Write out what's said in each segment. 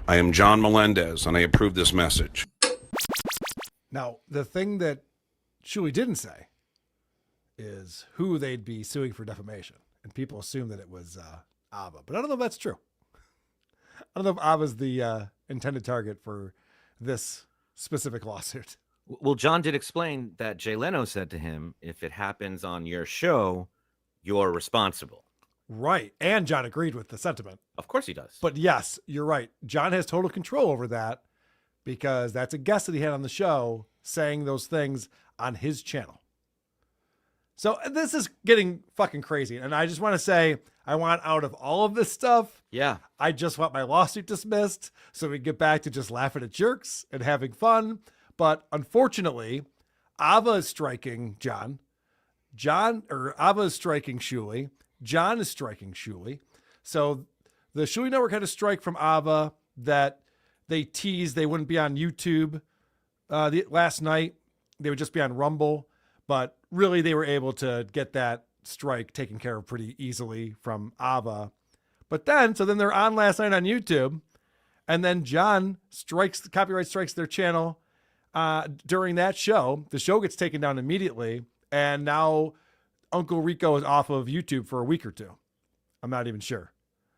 I am John Melendez, and I approve this message. Now, the thing that Shuey didn't say is who they'd be suing for defamation. And people assume that it was Ava. But I don't know if that's true. I don't know if Ava's the intended target for this specific lawsuit. Well, John did explain that Jay Leno said to him, if it happens on your show, you're responsible. Right. And John agreed with the sentiment. Of course he does. But yes, you're right. John has total control over that because that's a guest that he had on the show saying those things on his channel. So this is getting fucking crazy. And I just want to say, I want out of all of this stuff. Yeah. I just want my lawsuit dismissed so we can get back to just laughing at jerks and having fun. But unfortunately, Ava is striking John. Ava is striking Shuey. John is striking Shuey. So the Shuey Network had a strike from Ava that they teased they wouldn't be on YouTube last night. They would just be on Rumble. But really, they were able to get that strike taken care of pretty easily from Ava. But then they're on last night on YouTube. And then John copyright strikes their channel during that show. The show gets taken down immediately. And now Uncle Rico is off of YouTube for a week or two. I'm not even sure.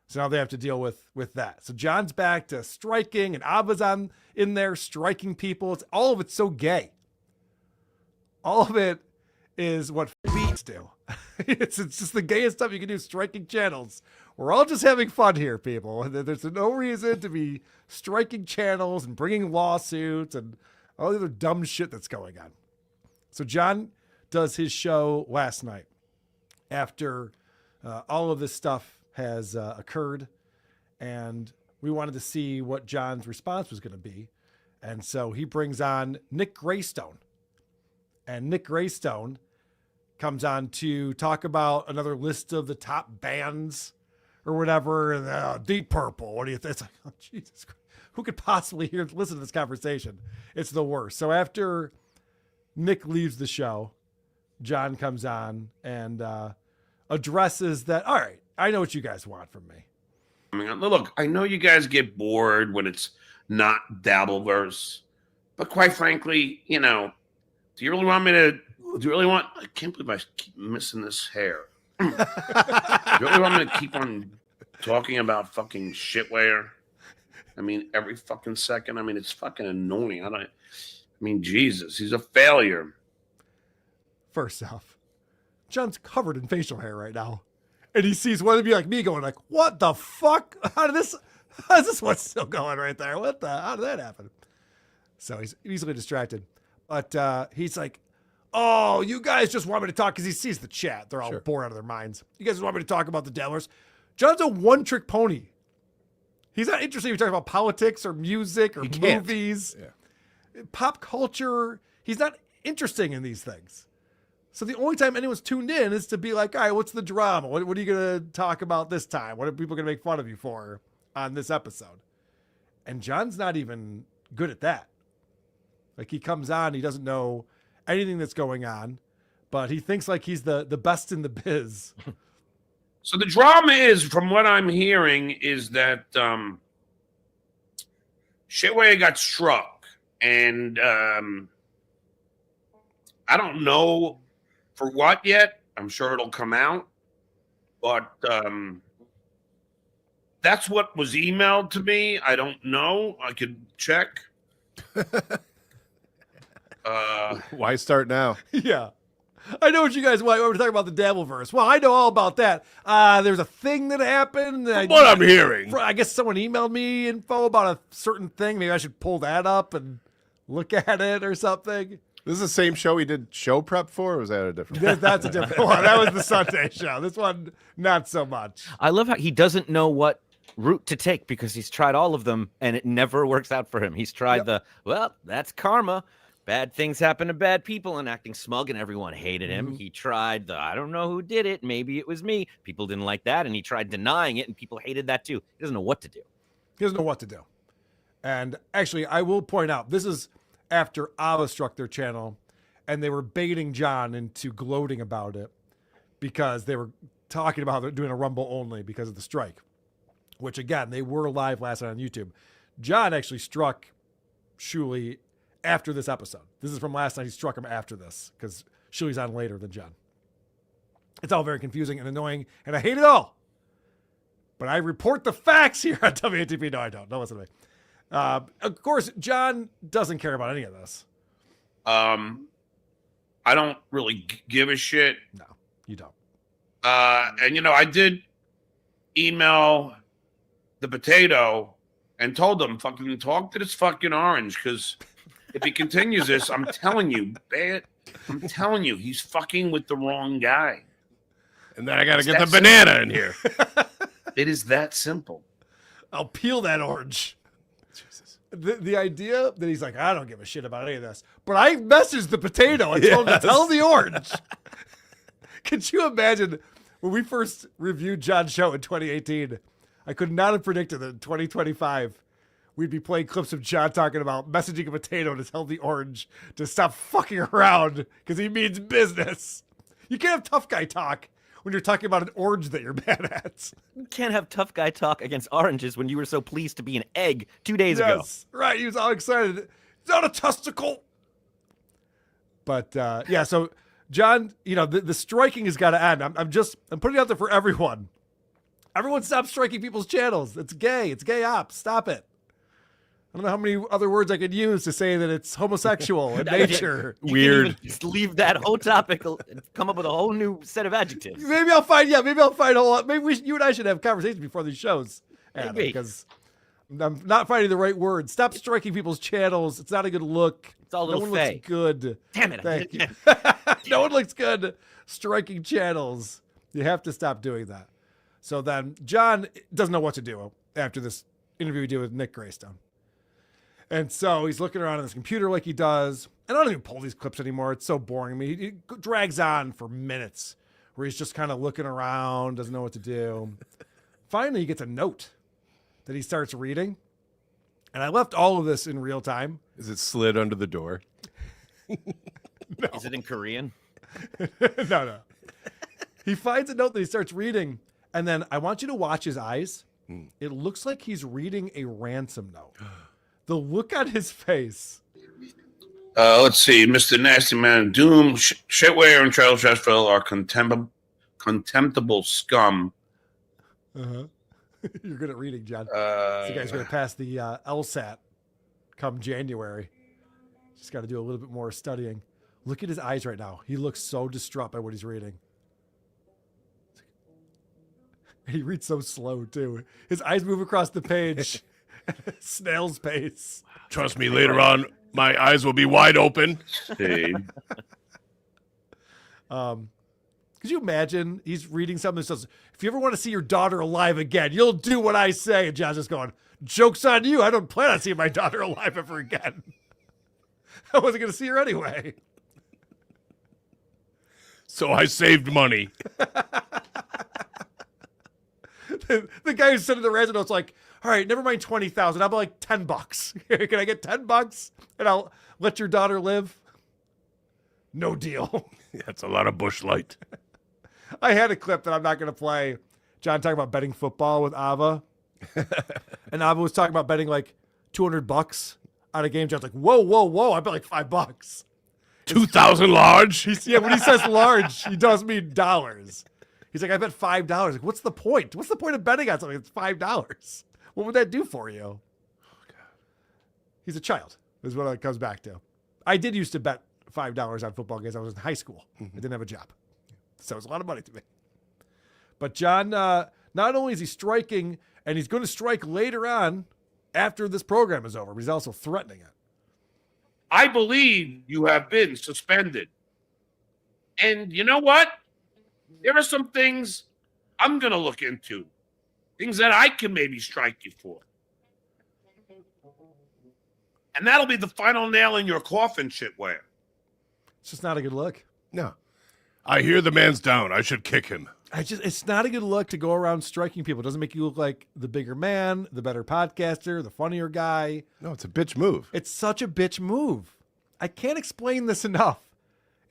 So now they have to deal with that. So John's back to striking and Ava's in there striking people. All of it's so gay. All of it is what beats do. It's just the gayest stuff you can do, striking channels. We're all just having fun here, people. There's no reason to be striking channels and bringing lawsuits and all the other dumb shit that's going on. So John does his show last night after all of this stuff has occurred, and we wanted to see what John's response was going to be. And so he brings on Nick Greystone. And Nick Greystone comes on to talk about another list of the top bands or whatever. And Deep Purple. What do you think? It's like, oh, Jesus Christ. Who could possibly listen to this conversation? It's the worst. So after Nick leaves the show, John comes on and addresses that. All right, I know what you guys want from me. I mean, look, I know you guys get bored when it's not Dabbleverse, but quite frankly, do you really want me to? Do you really want? I can't believe I keep missing this hair. Do you really want me to keep on talking about fucking shitware? I mean, every fucking second. I mean, it's fucking annoying. Jesus, he's a failure. First off, John's covered in facial hair right now, and he sees one of you like me going like, "What the fuck? How is this one still going right there? How did that happen?" So he's easily distracted. But he's like, oh, you guys just want me to talk because he sees the chat. They're all bored out of their minds. You guys just want me to talk about the Dabblers. John's a one-trick pony. He's not interested if you're talking about politics or music or movies, pop culture. He's not interesting in these things. So the only time anyone's tuned in is to be like, all right, what's the drama? What are you going to talk about this time? What are people going to make fun of you for on this episode? And John's not even good at that. Like, he comes on, he doesn't know anything that's going on, but he thinks like he's the best in the biz. So the drama is, from what I'm hearing, is that Shitway got struck, and I don't know for what yet. I'm sure it'll come out, but that's what was emailed to me. I don't know. I could check. Why start now? Yeah. I know what you guys want. We're talking about the Dabbleverse. Well, I know all about that. There's a thing that happened. What I'm hearing. I guess someone emailed me info about a certain thing. Maybe I should pull that up and look at it or something. This is the same show we did show prep for, or was that a different one? That's a different one. That was the Sunday show. This one, not so much. I love how he doesn't know what route to take because he's tried all of them and it never works out for him. He's tried that's karma. Bad things happen to bad people, and acting smug, and everyone hated him. He tried I don't know who did it. Maybe it was me. People didn't like that, and he tried denying it, and people hated that too. He doesn't know what to do. He doesn't know what to do. And actually, I will point out, this is after Ava struck their channel, and they were baiting John into gloating about it because they were talking about doing a Rumble only because of the strike, which, again, they were live last night on YouTube. John actually struck Shuli after this episode. This is from last night. He struck him after this because Shuli's on later than John. It's all very confusing and annoying, and I hate it all. But I report the facts here on WATP. No, I don't. Don't listen to me. Of course, John doesn't care about any of this. I don't really give a shit. No, you don't. And I did email the potato and told him, fucking talk to this fucking orange, because if he continues this, I'm telling you, he's fucking with the wrong guy. And then I got to get the banana in here. It is that simple. I'll peel that orange. Jesus. The idea that he's like, I don't give a shit about any of this, but I messaged the potato and told him to tell the orange. Could you imagine when we first reviewed John's show in 2018? I could not have predicted that in 2025 we'd be playing clips of John talking about messaging a potato to tell the orange to stop fucking around because he means business. You can't have tough guy talk when you're talking about an orange that you're mad at. You can't have tough guy talk against oranges when you were so pleased to be an egg 2 days ago. Right. He was all excited. It's not a testicle. But so John, the striking has got to end. I'm putting it out there for everyone. Everyone stop striking people's channels. It's gay. It's gay ops. Stop it. I don't know how many other words I could use to say that it's homosexual in nature. Weird. Even just leave that whole topic and come up with a whole new set of adjectives. Maybe I'll find a whole lot. Maybe you and I should have conversations before these shows. Maybe. Because I'm not finding the right word. Stop striking people's channels. It's not a good look. It's all a little no one looks good. Damn it. Thank you. No one looks good striking channels. You have to stop doing that. So then John doesn't know what to do after this interview we did with Nick Greystone. And so he's looking around on his computer like he does. And I don't even pull these clips anymore. It's so boring. I mean, it drags on for minutes where he's just kind of looking around, doesn't know what to do. Finally, he gets a note that he starts reading. And I left all of this in real time. Is it slid under the door? No. Is it in Korean? No. He finds a note that he starts reading. And then I want you to watch his eyes. It looks like he's reading a ransom note. The look on his face. Let's see. Mr. Nasty Man, Doom, Shitware, and Charles Sheffield are contemptible scum. Uh-huh. You're good at reading, John. This guy's going to pass the LSAT come January. Just got to do a little bit more studying. Look at his eyes right now. He looks so distraught by what he's reading. He reads so slow, too. His eyes move across the page. Snail's pace. Trust me, later on, my eyes will be wide open. Hey. Could you imagine he's reading something that says, if you ever want to see your daughter alive again, you'll do what I say. And John's just going, joke's on you. I don't plan on seeing my daughter alive ever again. I wasn't going to see her anyway. So I saved money. The guy who's sending the ransom note's like, all right, never mind 20,000. I'll be like $10. Can I get $10 and I'll let your daughter live? No deal. That's a lot of Bush Light. I had a clip that I'm not going to play. John talking about betting football with Ava. And Ava was talking about betting like $200 on a game. John's like, whoa. I bet like $5. 2,000 large? When he says large, he does mean dollars. He's like, I bet $5. Like, what's the point? What's the point of betting on something that's $5? What would that do for you? Oh, God. He's a child, is what it comes back to. I did used to bet $5 on football games. I was in high school. I didn't have a job. So it was a lot of money to me. But John, not only is he striking, and he's going to strike later on after this program is over, but he's also threatening it. I believe you have been suspended. And you know what? There are some things I'm going to look into. Things that I can maybe strike you for. And that'll be the final nail in your coffin, Shitware. It's just not a good look. No. I hear the man's down. I should kick him. It's not a good look to go around striking people. It doesn't make you look like the bigger man, the better podcaster, the funnier guy. No, it's a bitch move. It's such a bitch move. I can't explain this enough.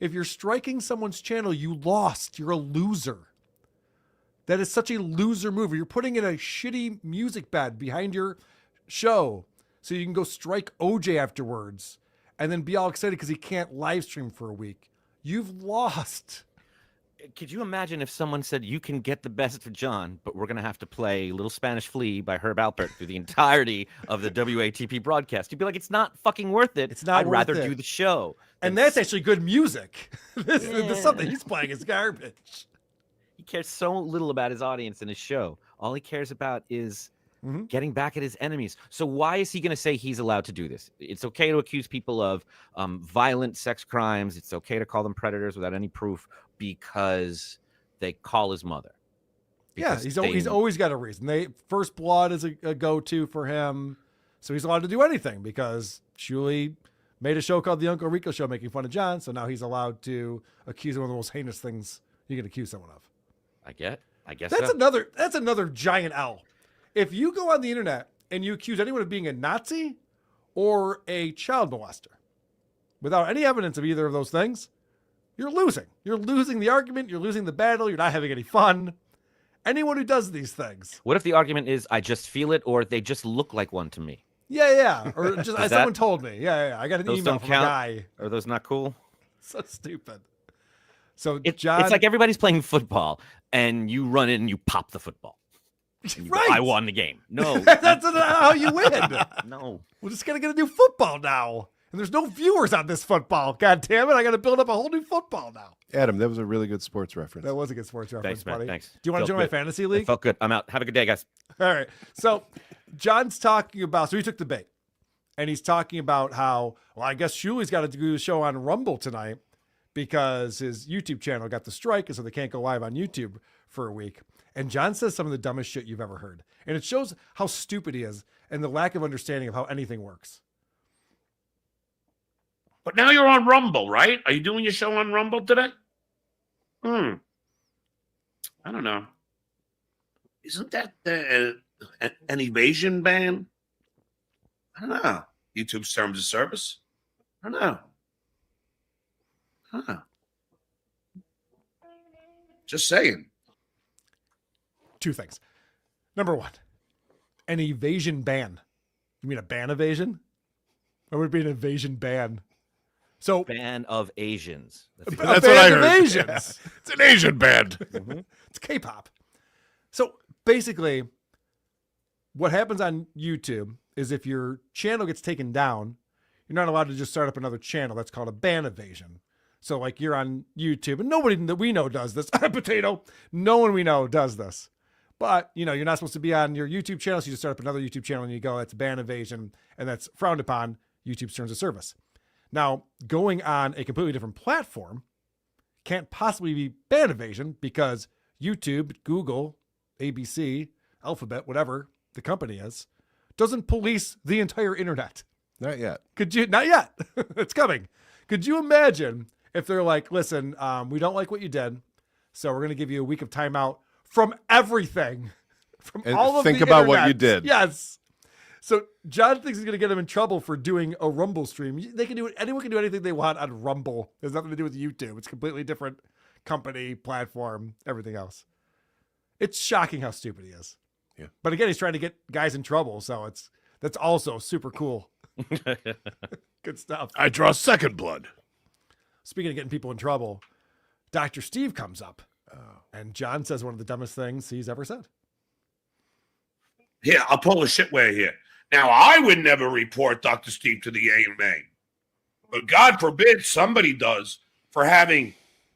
If you're striking someone's channel, you lost. You're a loser. That is such a loser move. You're putting in a shitty music bed behind your show so you can go strike OJ afterwards and then be all excited because he can't live stream for a week. You've lost. Could you imagine if someone said, you can get the best of John, but we're going to have to play Little Spanish Flea by Herb Alpert through the entirety of the WATP broadcast? You'd be like, it's not fucking worth it. It's not I'd worth rather it. do the show. And that's actually good music. The stuff that he's playing is garbage. He cares so little about his audience and his show. All he cares about is getting back at his enemies. So why is he going to say he's allowed to do this? It's okay to accuse people of violent sex crimes. It's okay to call them predators without any proof because they call his mother. Yeah, he's always got a reason. First Blood is a go-to for him. So he's allowed to do anything because Shuli made a show called The Uncle Rico Show making fun of John. So now he's allowed to accuse him of the most heinous things you can accuse someone of. I guess That's so. another giant L. If you go on the internet and you accuse anyone of being a Nazi or a child molester without any evidence of either of those things, you're losing. You're losing the argument. You're losing the battle. You're not having any fun. Anyone who does these things. What if the argument is I just feel it or they just look like one to me? Yeah. Or just someone told me. Yeah. I got an Those email don't from count? a guy. Are those not cool? So stupid. So It's John, like everybody's playing football and you run in and you pop the football. And you go, right. I won the game. No. That's not how you win. No. We're just gonna get a new football now. And there's no viewers on this football. God damn it. I got to build up a whole new football now. Adam, that was a really good sports reference. That was a good sports reference, Thanks, man. buddy. Thanks. Do you want to Felt join my good. fantasy league? Felt good. I'm out. Have a good day, guys. All right. So John's talking about, so he took the bait and he's talking about how, well, I guess Shuli's got to do a show on Rumble tonight because his YouTube channel got the strike. And so they can't go live on YouTube for a week. And John says some of the dumbest shit you've ever heard. And it shows how stupid he is and the lack of understanding of how anything works. But now you're on Rumble, right? Are you doing your show on Rumble today? I don't know. Isn't that an evasion ban? I don't know. YouTube's terms of service? I don't know. Just saying. Two things. Number one, an evasion ban. You mean a ban evasion? Or would it be an evasion ban? So Ban of Asians. a That's ban what I of heard. Asians. It's an Asian band. It's K-pop. So basically, what happens on YouTube is if your channel gets taken down, you're not allowed to just start up another channel. That's called a ban evasion. So like you're on YouTube, and nobody that we know does this. Potato. No one we know does this. But, you're not supposed to be on your YouTube channel, so you just start up another YouTube channel and you go, that's ban evasion, and that's frowned upon YouTube's terms of service. Now, going on a completely different platform can't possibly be ban evasion because YouTube, Google, ABC, Alphabet, whatever the company is, doesn't police the entire internet. Not yet. Not yet. It's coming. Could you imagine if they're like, listen, we don't like what you did, so we're going to give you a week of timeout from everything, from And all of think the about what internet. you did. Yes. So John thinks he's going to get him in trouble for doing a Rumble stream. Anyone can do anything they want on Rumble. There's nothing to do with YouTube. It's a completely different company, platform, everything else. It's shocking how stupid he is. Yeah. But again, he's trying to get guys in trouble, so that's also super cool. Good stuff. I draw second blood. Speaking of getting people in trouble, Dr. Steve comes up, and John says one of the dumbest things he's ever said. Here, I'll pull a shitway here. Now, I would never report Dr. Steve to the AMA, but God forbid somebody does for having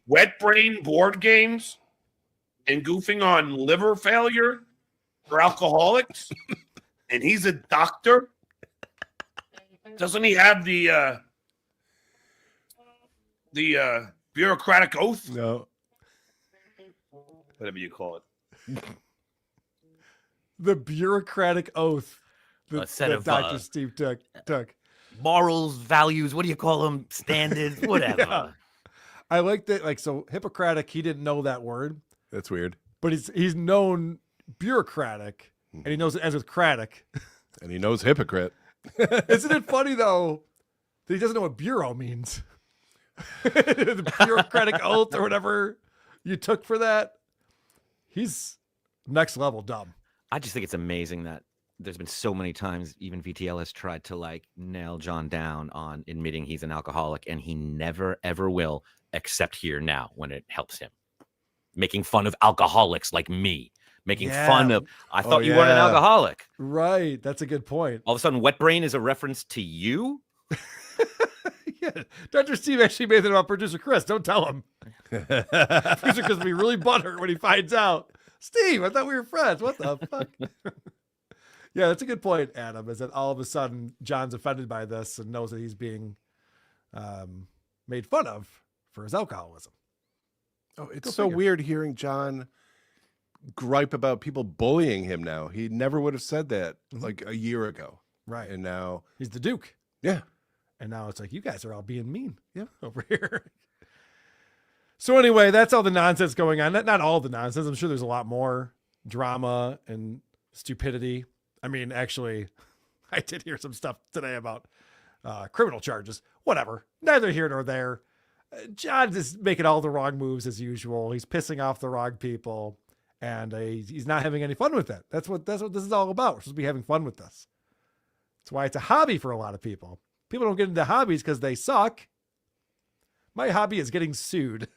wet brain board games and goofing on liver failure for alcoholics. And he's a doctor. Doesn't he have the bureaucratic oath? No. Whatever you call it. The bureaucratic oath A set that of, Dr. Steve took. Morals, values, what do you call them? Standards, whatever. Yeah. I like that. So Hippocratic, he didn't know that word, That's weird. but he's known bureaucratic, and he knows it ends with cratic. And he knows hypocrite. Isn't it funny though that he doesn't know what bureau means? The bureaucratic oath or whatever you took for that. He's next level dumb. I just think it's amazing that there's been so many times even VTL has tried to like nail John down on admitting he's an alcoholic, and he never ever will, except here now when it helps him. Making fun of alcoholics like me. Making fun of, I thought you weren't an alcoholic. Right. That's a good point. All of a sudden, Wet Brain is a reference to you? Yeah. Dr. Steve actually made that about producer Chris. Don't tell him. Producer Chris will be really butthurt when he finds out. Steve, I thought we were friends. What the fuck? Yeah, that's a good point, Adam, is that all of a sudden John's offended by this and knows that he's being made fun of for his alcoholism. Oh, it's so weird hearing John gripe about people bullying him now. He never would have said that like a year ago. Right. And now he's the Duke. Yeah. And now it's like, you guys are all being mean over here. So anyway, that's all the nonsense going on. Not all the nonsense. I'm sure there's a lot more drama and stupidity. I mean, actually, I did hear some stuff today about criminal charges. Whatever. Neither here nor there. John's just making all the wrong moves as usual. He's pissing off the wrong people. And he's not having any fun with it. That's what this is all about. We're supposed to be having fun with this. That's why it's a hobby for a lot of people. People don't get into hobbies because they suck. My hobby is getting sued.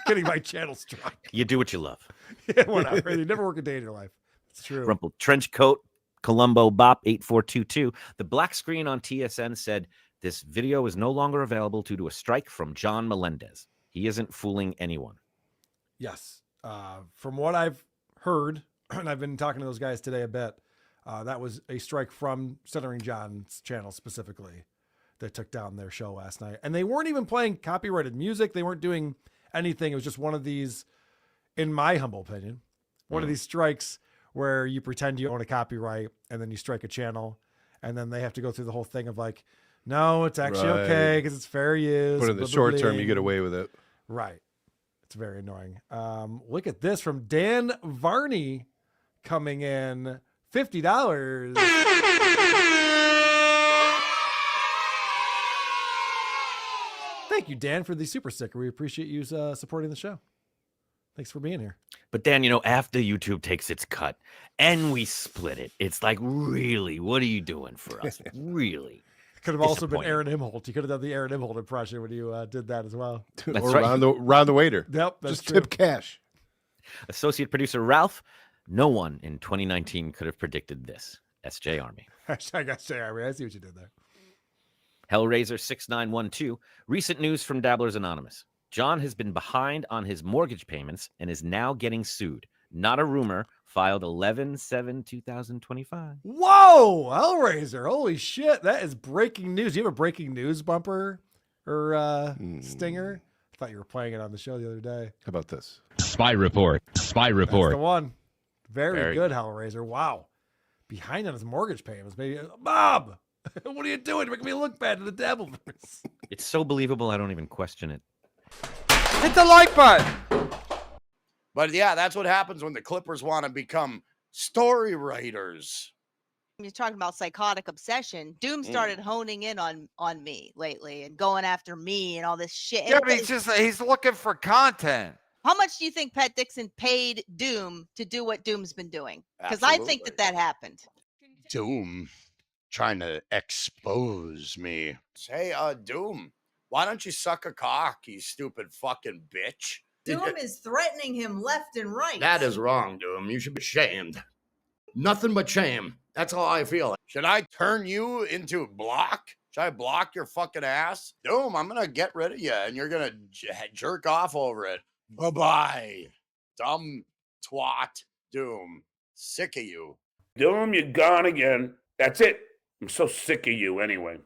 Getting my channel struck. You do what you love. Yeah, whatever. You never work a day in your life. It's true. Rumple Trench Coat, Columbo Bop 8422. The black screen on TSN said this video is no longer available due to a strike from John Melendez. He isn't fooling anyone. Yes. From what I've heard, and I've been talking to those guys today a bit, that was a strike from Stuttering John's channel specifically that took down their show last night. And they weren't even playing copyrighted music. They weren't doing anything. It was just one of these, in my humble opinion, one of these strikes where you pretend you own a copyright and then you strike a channel and then they have to go through the whole thing of like, no, it's actually okay because it's fair use. But in the short term, you get away with it. Right. It's very annoying. Look at this from Dan Varney coming in $50. Thank you, Dan, for the super sticker. We appreciate you supporting the show. Thanks for being here. But Dan, after YouTube takes its cut and we split it, it's like, really, what are you doing for us? Really? Could have also been Aaron Imholt. You could have done the Aaron Imholt impression when you did that as well. That's or right. round the waiter. Yep, that's just true. tip cash. Associate producer Ralph, no one in 2019 could have predicted this. SJ Army. Hashtag SJ Army. I see what you did there. Hellraiser 6912. Recent news from Dabblers Anonymous. John has been behind on his mortgage payments and is now getting sued. Not a rumor. Filed 11/7/2025. Whoa, Hellraiser! Holy shit, that is breaking news. Do you have a breaking news bumper or stinger? I thought you were playing it on the show the other day. How about this? Spy report. Spy report. That's the one. Very good, Hellraiser. Wow, behind on his mortgage payments. Maybe Bob, what are you doing? You're making me look bad to the Dabbleverse. It's so believable. I don't even question it. Hit the like button. But yeah, that's what happens when the Clippers want to become story writers. You're talking about psychotic obsession. Doom started honing in on me lately and going after me and all this shit. Yeah, but he's looking for content. How much do you think Pat Dixon paid Doom to do what Doom's been doing? Because I think that happened. Doom trying to expose me. Hey, Doom, why don't you suck a cock, you stupid fucking bitch? Doom is threatening him left and right. That is wrong, Doom. You should be shamed. Nothing but shame. That's how I feel. Should I turn you into block? Should I block your fucking ass? Doom, I'm going to get rid of you and you're going to jerk off over it. Bye-bye. Dumb twat. Doom. Sick of you. Doom, you're gone again. That's it. I'm so sick of you anyway.